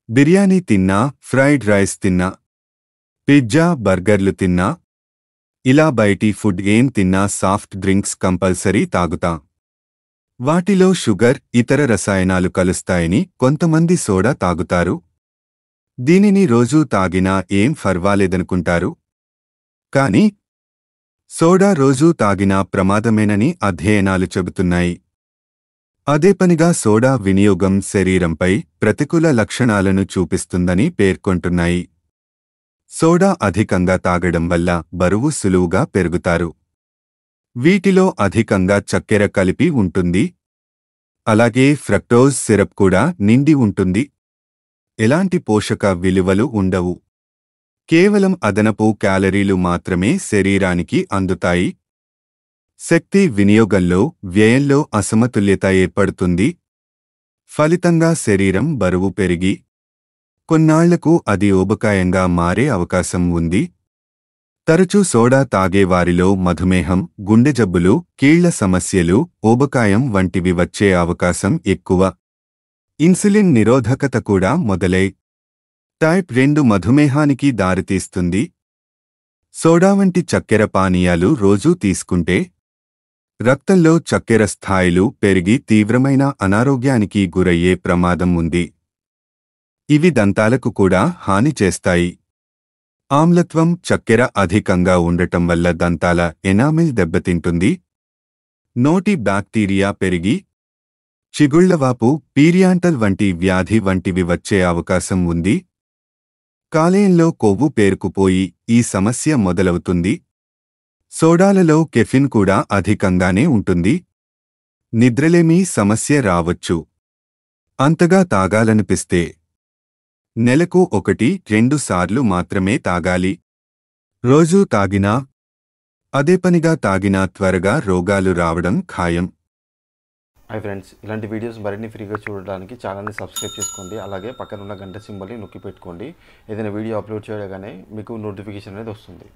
బిర్యానీ తిన్నా, fried rice తిన్నా, pizza, బర్గర్లు తిన్నా, ఇలా బయటి ఫుడ్ ఏం తిన్నా సాఫ్ట్ డ్రింక్స్ కంపల్సరీ తాగుతా. వాటిలో షుగర్, ఇతర రసాయనాలు కలుస్తాయని కొంతమంది సోడా తాగుతారు. దీనిని రోజూ తాగినా ఏం ఫర్వాలేదనుకుంటారు. కాని సోడా రోజూ తాగినా ప్రమాదమేనని అధ్యయనాలు చెబుతున్నాయి. అదే పనిగా సోడా వినియోగం శరీరంపై ప్రతికూల లక్షణాలను చూపిస్తుందని పేర్కొంటున్నాయి. సోడా అధికంగా తాగడం వల్ల బరువు సులువుగా పెరుగుతారు. వీటిలో అధికంగా చక్కెర కలిపి ఉంటుంది. అలాగే ఫ్రక్టోజ్ సిరప్ కూడా నిండి ఉంటుంది. ఎలాంటి పోషక విలువలు ఉండవు. కేవలం అదనపు క్యాలరీలు మాత్రమే శరీరానికి అందుతాయి. శక్తి వినియోగంలో, వ్యయంలో అసమతుల్యత ఏర్పడుతుంది. ఫలితంగా శరీరం బరువు పెరిగి కొన్నాళ్లకు అది ఊబకాయంగా మారే అవకాశం ఉంది. తరచూ సోడా తాగేవారిలో మధుమేహం, గుండె జబ్బులు, కీళ్ల సమస్యలు, ఊబకాయం వంటివి వచ్చే అవకాశం ఎక్కువ. ఇన్సులిన్ నిరోధకత కూడా మొదలై టైప్ 2 మధుమేహానికి దారితీస్తుంది. సోడా వంటి చక్కెర పానీయాలు రోజూ తీసుకుంటే రక్తంలో చక్కెర స్థాయిలు పెరిగి తీవ్రమైన అనారోగ్యానికి గురయ్యే ప్రమాదం ఉంది. ఇవి దంతాలకు కూడా హాని చేస్తాయి. ఆమ్లత్వం, చక్కెర అధికంగా ఉండటం వల్ల దంతాల ఎనామిల్ దెబ్బతింటుంది. నోటి బ్యాక్టీరియా పెరిగి చిగుళ్లవాపు, పీరియాంటల్ వంటి వ్యాధి వంటివి వచ్చే అవకాశం ఉంది. కాలేయంలో కొవ్వు పేరుకుపోయి ఈ సమస్య మొదలవుతుంది. సోడాలలో కెఫిన్ కూడా అధికంగానే ఉంటుంది. నిద్రలేమి సమస్య రావచ్చు. అంతగా తాగాలనిపిస్తే నెలకు 1-2 సార్లు మాత్రమే తాగాలి. రోజూ తాగినా, అదే పనిగా తాగినా త్వరగా రోగాలు రావడం ఖాయం. హాయ్ ఫ్రెండ్స్, ఇలాంటి వీడియోస్ మరిన్ని ఫ్రీగా చూడడానికి ఛానల్ని సబ్స్క్రైబ్ చేసుకోండి. అలాగే పక్కన ఉన్న గంట సింబల్ని నొక్కి పెట్టుకోండి. ఏదైనా వీడియో అప్లోడ్ చేయగానే మీకు నోటిఫికేషన్ అనేది వస్తుంది.